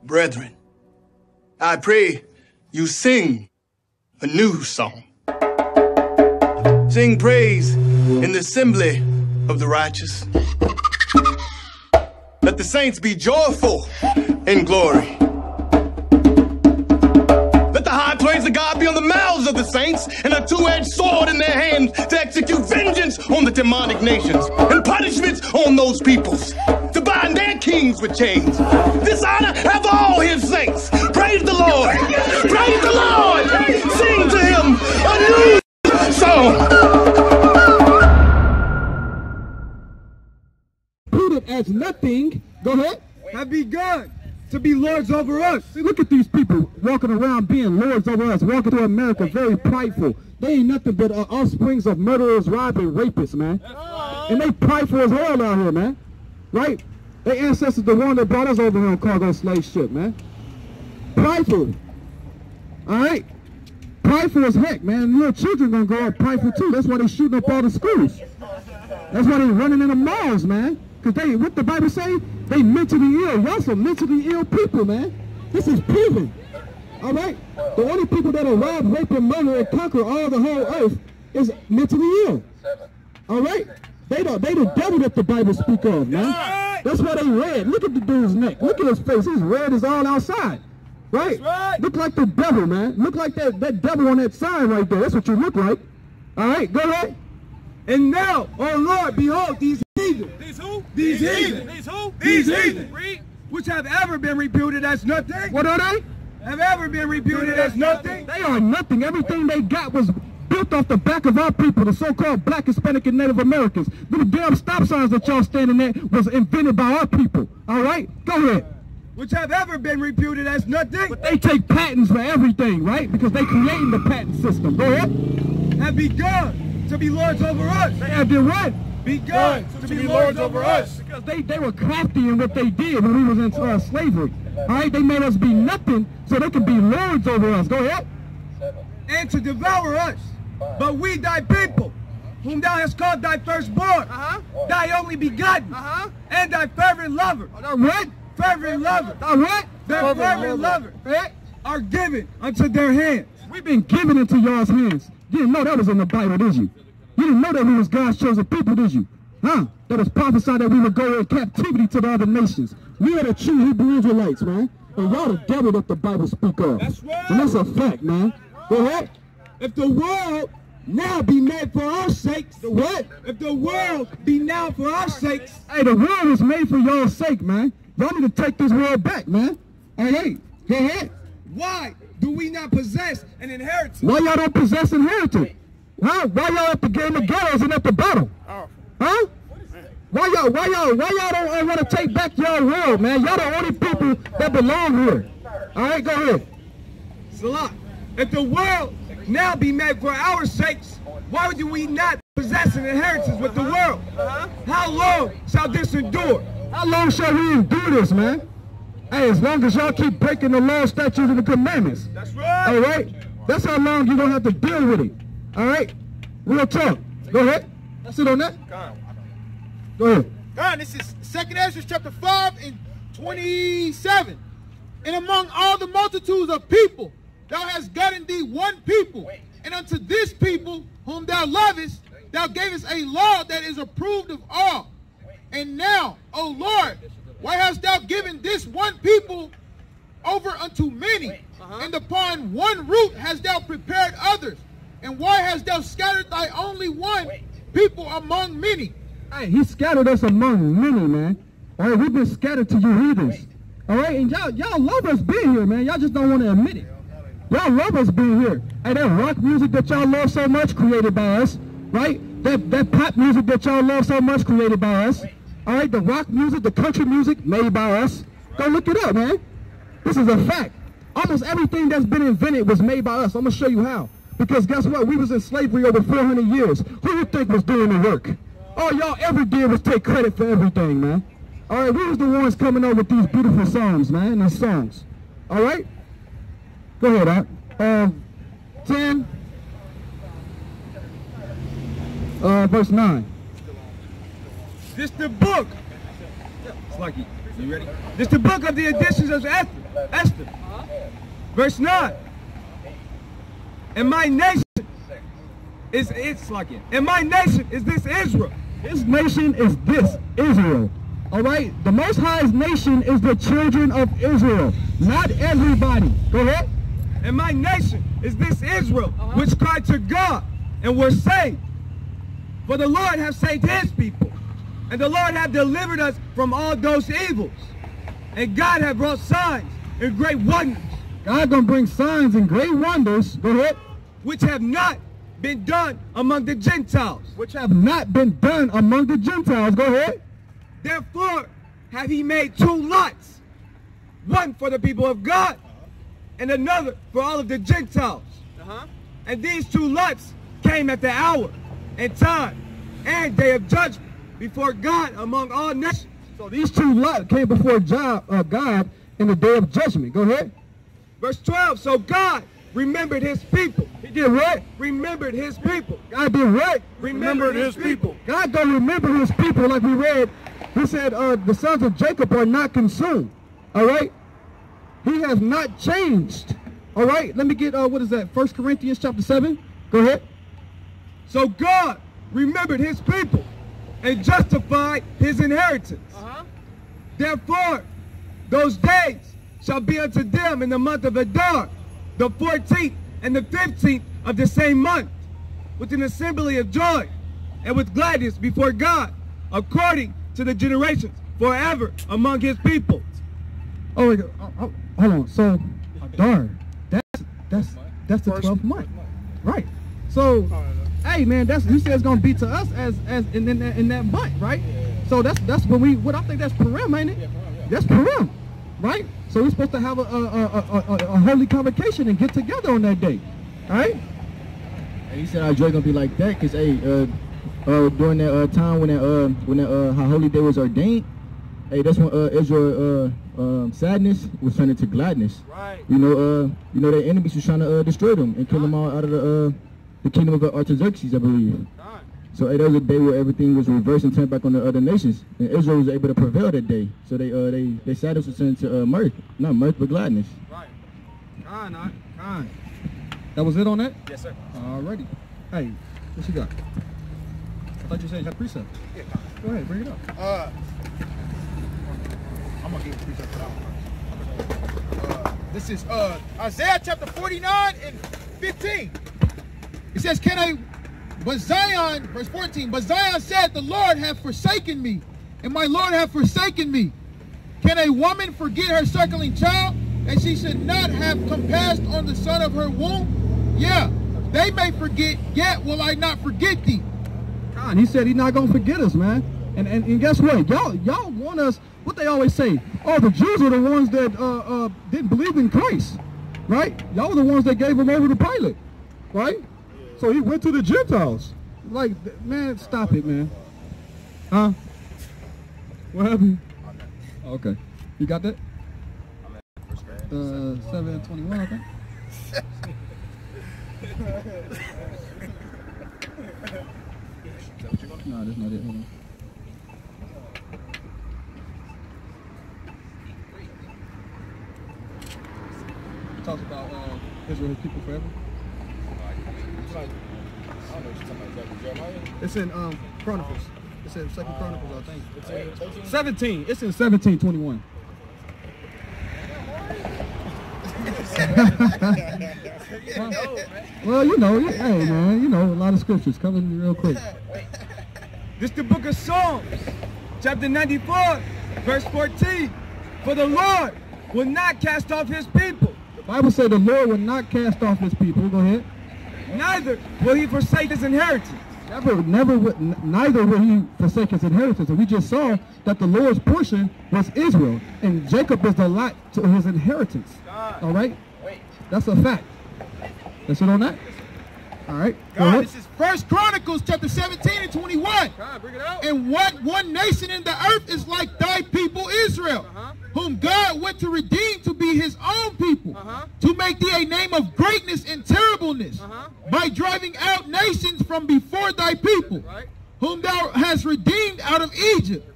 Brethren, I pray you sing a new song. Sing praise in the assembly of the righteous. Let the saints be joyful in glory. Let the high praise of God be on the mouths of the saints and a two-edged sword in their hands to execute vengeance on the demonic nations and punishments on those peoples, to bind their kings with chains. This honor have all his saints. Praise the Lord. Praise the Lord. Sing to him a new song. Reputed as nothing, go ahead, have begun to be lords over us. See, look at these people walking around being lords over us, walking through America very prideful. They ain't nothing but offsprings of murderers, robbers, rapists, man. And they prideful as hell out here, man. Right? Their ancestors, the one that brought us over here on cargo slave ship, man. Prideful. Alright? Prideful as heck, man. Little children gonna grow up prideful too. That's why they shooting up all the schools. That's why they running in the malls, man. Because they, what the Bible say? They mentally ill. Y'all some mentally ill people, man. This is proven. Alright? The only people that are rob, rape, and murder and conquer all the whole earth is mentally ill. Alright? They the devil that the Bible speak of, man. That's why they red. Look at the dude's neck. Look at his face. He's red as all outside. Right? Look like the devil, man. Look like that devil on that sign right there. That's what you look like. Alright, go ahead. And now, oh Lord, behold these heathen. These who? These heathen. These who? These heathen. Which have ever been reputed as nothing. What are they? Have ever been reputed as nothing. They are nothing. Everything they got was built off the back of our people, the so-called Black, Hispanic, and Native Americans. The damn stop signs that y'all standing there was invented by our people. All right? Go ahead. Which have ever been reputed as nothing. But they take patents for everything, right? Because they creating the patent system. Go ahead. Have begun to be lords over us. They have been what? Begun to be lords over us. Because they were crafty in what they did when we was in slavery. All right? They made us be nothing so they could be lords over us. Go ahead. And to devour us. But we thy people, whom thou hast called thy firstborn, thy only begotten, and thy fervent lover. What? Fervent lover. What? Their fervent lover are given unto their hands. We've been given into y'all's hands. You didn't know that was in the Bible, did you? You didn't know that we was God's chosen people, did you? Huh? That was prophesied that we would go in captivity to the other nations. We are the true Hebrew Israelites, man. And y'all the devil that the Bible speak of. That's right. And that's a fact, man. Go ahead. If the world now be made for our sakes, the what? If the world be now for our sakes. Hey, the world is made for y'all's sake, man. Y'all need to take this world back, man. Hey, go ahead. Why do we not possess an inheritance? Why y'all don't possess inheritance? Huh? Why y'all at the game of ghettos and at the bottom? Huh? Why y'all don't want to take back y'all world, man? Y'all the only people that belong here. All right, go ahead. Salah. If the world now be made for our sakes, why do we not possess an inheritance with the world? How long shall this endure? How long shall we endure this, man? Hey, as long as y'all keep breaking the law, statutes, and the commandments. That's right. All right? That's how long you're going to have to deal with it. All right? Real talk. Go ahead. That's it on that. Go ahead. God, this is 2nd Ezra chapter 5 and 27. And among all the multitudes of people, thou hast gotten thee one people, and unto this people whom thou lovest, thou gavest a law that is approved of all. And now, O Lord, why hast thou given this one people over unto many? And upon one root hast thou prepared others. And why hast thou scattered thy only one people among many? Hey, he scattered us among many, man. All right, we've been scattered to you heathens. All right, and y'all love us being here, man. Y'all just don't want to admit it. Y'all love us being here. Hey, that rock music that y'all love so much, created by us, right? That pop music that y'all love so much, created by us. All right, the rock music, the country music, made by us. Go look it up, man. This is a fact. Almost everything that's been invented was made by us. I'm going to show you how. Because guess what? We was in slavery over 400 years. Who you think was doing the work? All y'all ever did was take credit for everything, man. All right, we was the ones coming up with these beautiful songs, man, these songs. All right? Go ahead, 10, verse 9. This the book. It's like You ready? This is the book of the editions of Esther. Verse 9. And my nation is this Israel. This nation is this Israel. All right? The Most High's nation is the children of Israel. Not everybody. Go ahead. And my nation is this Israel, which cried to God and were saved. For the Lord hath saved his people, and the Lord hath delivered us from all those evils. And God hath brought signs and great wonders. God gonna bring signs and great wonders, go ahead, which have not been done among the Gentiles. Which have not been done among the Gentiles, go ahead. Therefore hath he made two lots, one for the people of God, and another for all of the Gentiles. And these two lots came at the hour and time and day of judgment before God among all nations. So these two lots came before God in the day of judgment. Go ahead. Verse 12, so God remembered his people. He did what? Remembered his people. God did what? Remembered his people. God don't remember his people like we read. He said the sons of Jacob are not consumed. All right? He has not changed. All right? Let me get, what is that? 1 Corinthians chapter 7. Go ahead. So God remembered his people and justified his inheritance. Therefore, those days shall be unto them in the month of Adar, the 14th and the 15th of the same month, with an assembly of joy and with gladness before God, according to the generations forever among his people. Oh, wait, hold on. So, Adar, that's the 12th month, right? So, hey man, you said it's gonna be to us as in that month, right? So that's what I think that's Purim, ain't it? That's Purim, right? So we're supposed to have a holy convocation and get together on that day, all right? And he said our joy gonna be like that, cause hey, during that time when that holy day was ordained, hey, that's when Israel sadness was turned into gladness. Right. You know their enemies was trying to destroy them and kill them all out of the kingdom of Artaxerxes, I believe. Right. So hey, that was a day where everything was reversed and turned back on the other nations, and Israel was able to prevail that day. So they sadness was turned into mirth, not mirth but gladness. Right. Kind. That was it on that? Yes, sir. Alrighty. Hey, what you got? I thought you said you had precept. Yeah. Go ahead, bring it up. I'm gonna give a precept for that one. This is Isaiah chapter 49 and 15. It says, but Zion, verse 14, but Zion said, the Lord hath forsaken me, and my Lord hath forsaken me. Can a woman forget her suckling child, and she should not have compassed on the son of her womb? Yeah, they may forget, yet will I not forget thee. God, he said he's not going to forget us, man. And guess what? Y'all want us, what they always say, oh, the Jews are the ones that didn't believe in Christ, right? Y'all were the ones that gave him over to Pilate, right? So he went to the Gentiles. Like, man, stop it, man. Huh? What happened? Okay. You got that? 7:21, I think. No, that's not it. Hold on. It talks about Israel, his people forever. It's in Chronicles. It's in 2nd Chronicles, I think. It's in 17. It's in 17:21. Well, you know, hey man, you know, a lot of scriptures coming real quick. This is the book of Psalms, chapter 94, verse 14. For the Lord will not cast off his people. The Bible said the Lord will not cast off his people. Go ahead. Neither will he forsake his inheritance. Neither will he forsake his inheritance. And we just saw that the Lord's portion was Israel, and Jacob is the lot to his inheritance. All right? That's a fact. That's it on that? All right. God, this is 1 Chronicles chapter 17 and 21. God, bring it out. And what one nation in the earth is like thy people Israel, whom God went to redeem to be his own people, to make thee a name of greatness and terribleness, by driving out nations from before thy people, whom thou hast redeemed out of Egypt.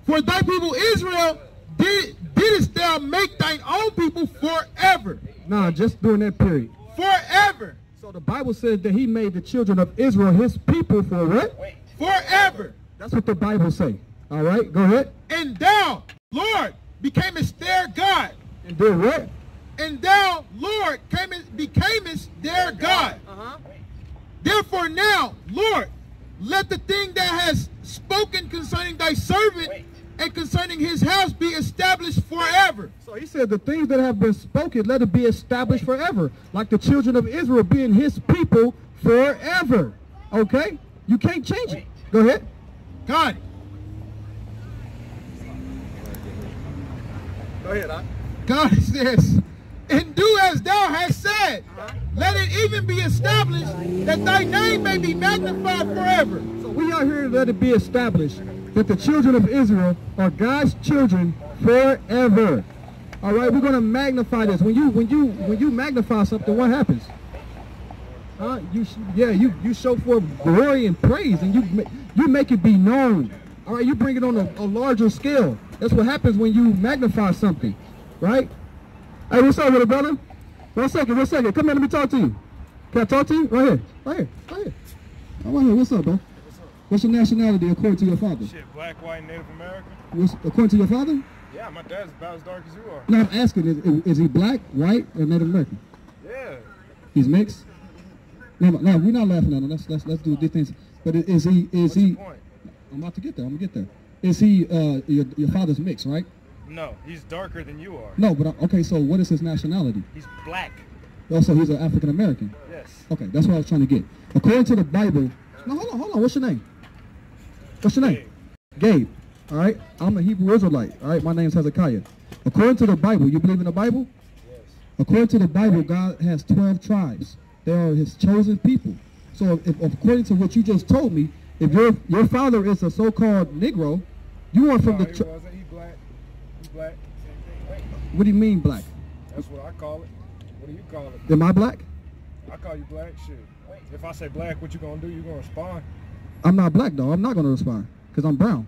For thy people Israel Didst thou make thine own people forever? Nah, just during that period. Forever. So the Bible says that he made the children of Israel his people for what? Forever. That's what the Bible say. All right, go ahead. And thou, Lord, becamest their God. And did what? And thou, Lord, becamest their God. Therefore now, Lord, let the thing that has spoken concerning thy servant and concerning his house be established forever. So he said the things that have been spoken, let it be established forever. Like the children of Israel being his people forever. Okay? You can't change it. Go ahead. God. Go ahead, God says, and do as thou hast said. Let it even be established that thy name may be magnified forever. So we are here to let it be established that the children of Israel are God's children forever. All right, we're going to magnify this. When you magnify something, what happens? You show forth glory and praise, and you make it be known. All right, you bring it on a larger scale. That's what happens when you magnify something, right? Hey, what's up with it, brother? One second. Come here, let me talk to you. Can I talk to you? Right here. I'm right here. What's up, bro? What's your nationality according to your father? Shit, black, white, Native American. According to your father? Yeah, my dad's about as dark as you are. No, I'm asking, is he black, white, or Native American? Yeah. He's mixed? No, we're not laughing at him. Let's do these things. But is he? What's your point? I'm about to get there. Is he? Your father's mixed, right? No, he's darker than you are. No, but okay. So what is his nationality? He's black. Oh, so he's an African American. Yes. Okay, that's what I was trying to get. According to the Bible. No, hold on. What's your name? Gabe. All right. I'm a Hebrew Israelite. All right. My name's Hezekiah. According to the Bible, you believe in the Bible? Yes. According to the Bible, God has 12 tribes. They are his chosen people. So if according to what you just told me, if your father is a so-called Negro, you are from no, the... he wasn't. He black. He's black. What do you mean black? That's what I call it. What do you call it? Am I black? I call you black. Shit. If I say black, what you gonna do? You gonna respond? I'm not black, though. I'm not going to respond because I'm brown.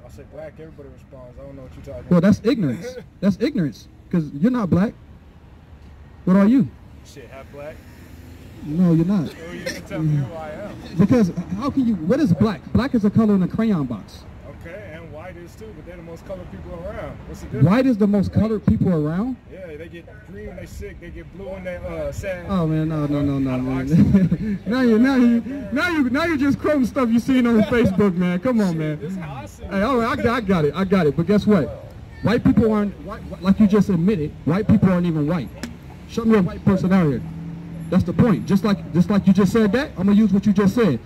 I say black, everybody responds. I don't know what you're talking Well, about. that's ignorance. That's ignorance because you're not black. What are you? Shit, half black. No, you're not. So you can tell me who I am. Because how can you... What is black? Black is a color in a crayon box. Okay, and white is too, but they're the most colored people around. What's the difference? White is the most colored people around? Yeah, they get green when they sick. They get blue when they sad. Oh man, no, man. now you just quoting stuff you seen on Facebook, man. Come on, man. This is how I see it. Hey, all right, I got it. But guess what? White people aren't like you just admitted. White people aren't even white. Show me a white person out here. That's the point. Just like you just said that, I'm gonna use what you just said.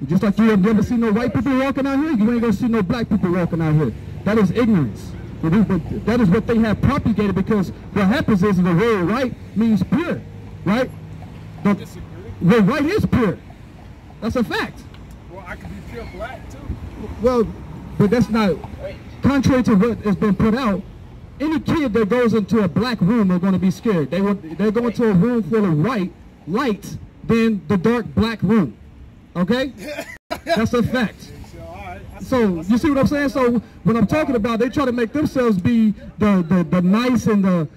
Just like you have never seen no white people walking out here, you ain't gonna see no black people walking out here. That is ignorance. That is what they have propagated, because what happens is the word white means pure, right? Well, white is pure. That's a fact. Well, I could be pure black too. Well, but that's not, contrary to what has been put out, any kid that goes into a black room are going to be scared. They're going to a room full of white light than the dark black room. Okay? That's a fact. So you see what I'm saying? So when I'm talking about, they try to make themselves be the nice and the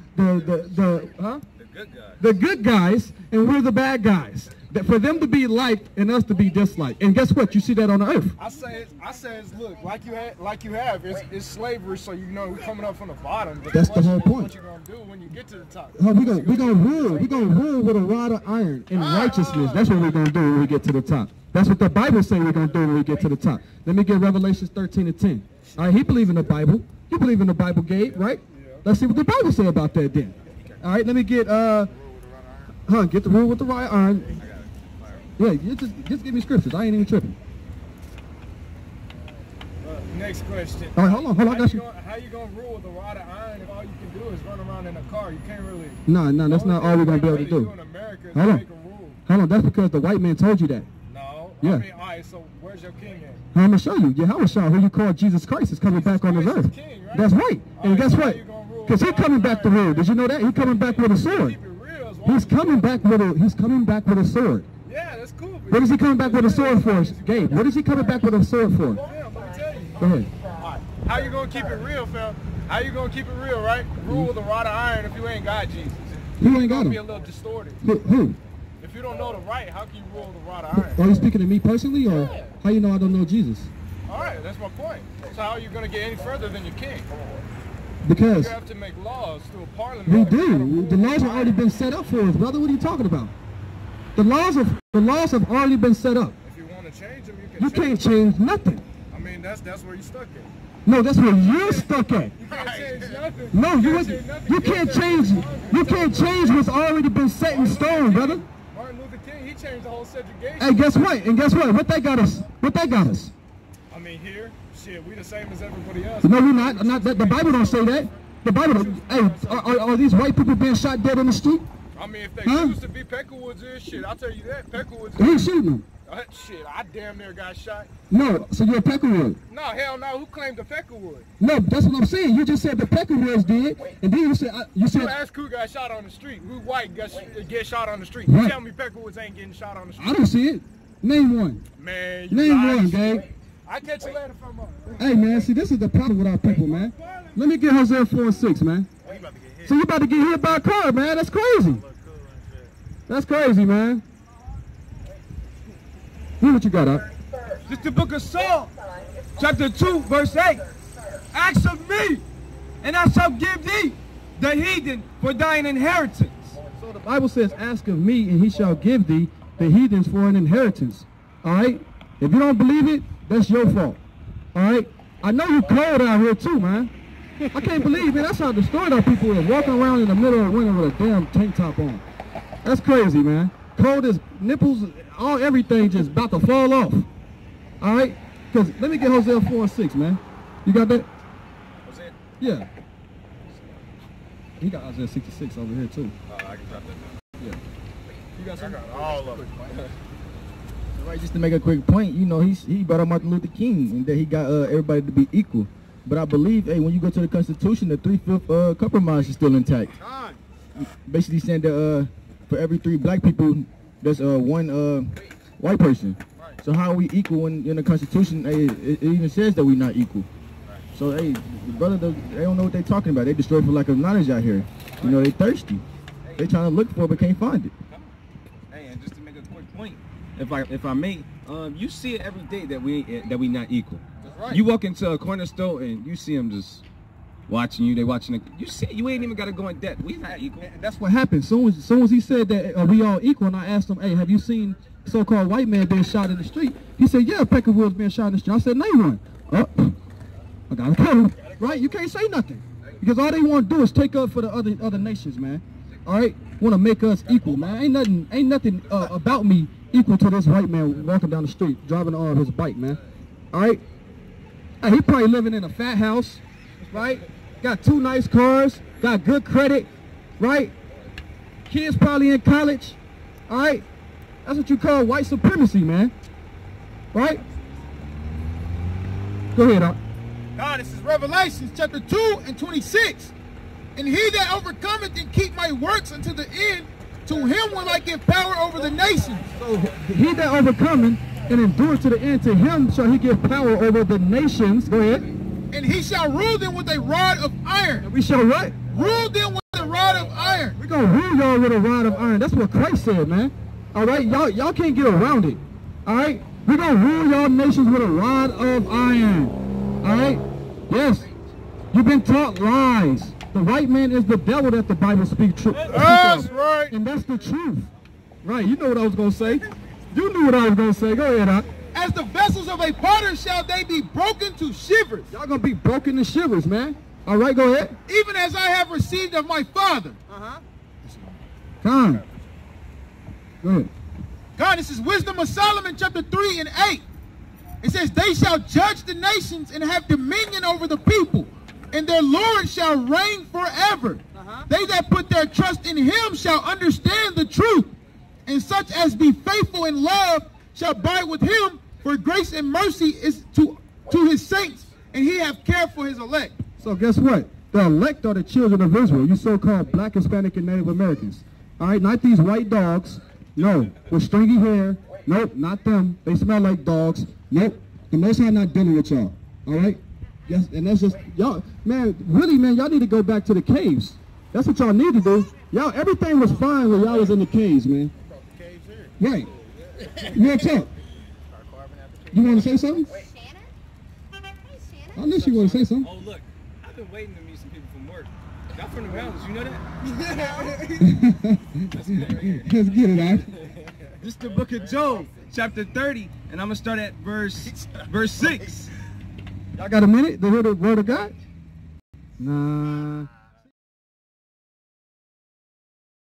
good guys, and we're the bad guys. That for them to be liked and us to be disliked. And guess what? You see that on the earth. I say it's look, like you have, it's slavery, so you know we're coming up from the bottom. But that's the whole point. What you gonna do when you get to the top? We're gonna rule with a rod of iron in righteousness. That's what we're gonna do when we get to the top. That's what the Bible says we're gonna do when we get to the top. Let me get Revelation 13:10. All right, he believe in the Bible. You believe in the Bible, Gabe, right? Yeah. Let's see what the Bible say about that then. All right, let me get get the rule with the rod of iron. Yeah, just give me scriptures. I ain't even tripping. Next question. All right, hold on. I got you. How you gonna rule with a rod of iron if all you can do is run around in a car? You can't really. No, that's not all we're gonna be able to do. In America is hold on. make a rule. Hold on. That's because the white man told you that. No. Yeah. I mean, all right. So where's your king at? I'm gonna show you. Yahweh, who you call Jesus Christ, is coming back on this earth. King, right? That's right. And guess what? Because he's coming back to rule. Did you know that? He's coming back with a sword. He's coming back with a sword. Yeah, that's cool. What is he coming back with a sword for, Gabe? What is he coming back with a sword for? Fam, let me tell you. Go ahead. How you gonna keep it real, fam? How you gonna keep it real, right? Rule with a rod of iron if you ain't got Jesus. Who ain't got him? Be a little distorted. Who? If you don't know the right, how can you rule with a rod of iron? Are you speaking to me personally, or how you know I don't know Jesus? All right, that's my point. So how are you gonna get any further than your king? Because you have to make laws through a parliament. we do. The laws have already been set up for us, brother. What are you talking about? The laws have already been set up. If you want to change them, you can't change nothing. I mean, that's where you stuck at. No, that's where you're stuck at. You can't change nothing. No, you can't change. You can't change what's already been set in stone, brother. Martin Luther King, he changed the whole segregation. Hey, guess what? And guess what? What they got us? What they got us? I mean, here, shit, we the same as everybody else. No, we're not. The Bible don't say that. The Bible. Hey, are these white people being shot dead in the street? I mean, if they choose to be Peckerwoods is shit, I'll tell you that. Peckerwoods. Who's shooting them? Shit, I damn near got shot. No, so you're a Peckerwood. No, hell no. Who claimed the Peckerwood? No, that's what I'm saying. You just said the Peckerwoods did, and then you said You ask who got shot on the street. Who white get shot on the street? Right. You tell me Peckerwoods ain't getting shot on the street. I don't see it. Name one. Man, Name one, Gabe. I catch you later from Hey, man, see, this is the problem with our people, man. Let me get Hosea 4 and 6, man. So you about to get hit by a car, man. That's crazy. That's crazy, man. Hear what you got up. This is the book of Psalm, chapter 2, verse 8. Ask of me, and I shall give thee the heathen for thine inheritance. So the Bible says, ask of me, and he shall give thee the heathens for an inheritance. All right? If you don't believe it, that's your fault. All right? I know you cold out here too, man. I can't believe, man, that's how destroyed our people is, walking around in the middle of winter with a damn tank top on. That's crazy, man. Cold as nipples, everything just about to fall off. All right? Because let me get Hosea 4 and 6, man. You got that? Hosea? Yeah. He got Isaiah 66 over here, too. I can drop that down. Yeah. You got something? All of it. Right, just to make a quick point, you know, he brought up Martin Luther King and that he got everybody to be equal. But I believe, hey, when you go to the Constitution, the 3/5 compromise is still intact. Basically saying that for every 3 black people, there's one white person. So how are we equal when in the Constitution, hey, it even says that we're not equal? So, hey, the brother, they don't know what they're talking about. They destroy for lack of knowledge out here. You know, they thirsty. They trying to look for it but can't find it. Hey, and just to make a quick point, if I may, you see it every day that we not equal. That's right. You walk into a corner store and you see them just watching you. They watching it. You see, you ain't even got to go in depth. We not equal. And that's what happened. Soon as he said that we all equal, and I asked him, hey, have you seen so-called white man being shot in the street? He said, yeah, Peckerwood's being shot in the street. I said, name one. I got to kill him. Right? You can't say nothing. Because all they want to do is take up for the other nations, man. All right? Want to make us equal, man. Ain't nothing about me equal to this white man walking down the street, driving on his bike, man. All right? Hey, he probably living in a fat house, right? Got 2 nice cars, got good credit, right? Kids probably in college, all right? That's what you call white supremacy, man. Right? Go ahead, Doc. God, this is Revelation chapter 2 and 26. And he that overcometh and keep my works unto the end, to him will I give power over the nations. So he that overcometh and endures to the end, to him shall he give power over the nations. Go ahead. And he shall rule them with a rod of iron. And we shall what? Rule them with a rod of iron. We're going to rule y'all with a rod of iron. That's what Christ said, man. All right? Y'all can't get around it. All right? We're going to rule y'all nations with a rod of iron. All right? Yes. You've been taught lies. The white man is the devil that the Bible speaks truth. That's right. And that's the truth. Right. You know what I was going to say. You knew what I was going to say. Go ahead, Doc. As the vessels of a potter shall they be broken to shivers. Y'all going to be broken to shivers, man. All right, go ahead. Even as I have received of my Father. Come on. Go ahead. God, this is Wisdom of Solomon chapter 3 and 8. It says, they shall judge the nations and have dominion over the people, and their Lord shall reign forever. They that put their trust in him shall understand the truth, and such as be faithful in love shall abide with him, for grace and mercy is to his saints, and he have care for his elect. So guess what? The elect are the children of Israel, you so-called black, Hispanic, and Native Americans. All right, not these white dogs. No, with stringy hair. Nope, not them. They smell like dogs. Nope. The Most High not dealing with y'all. All right? Yes, and that's just y'all, man. Really, man, y'all need to go back to the caves. That's what y'all need to do. Y'all, everything was fine when y'all was in the caves, man. Right. Yeah, Chuck. You want to say something? I knew she want to say something. Oh, look, I've been waiting to meet some people from work. Y'all from the mountains, you know that? Let's get it out. This is the book of Job, chapter 30, and I'm going to start at verse 6. Y'all got a minute to hear the word of God? Nah.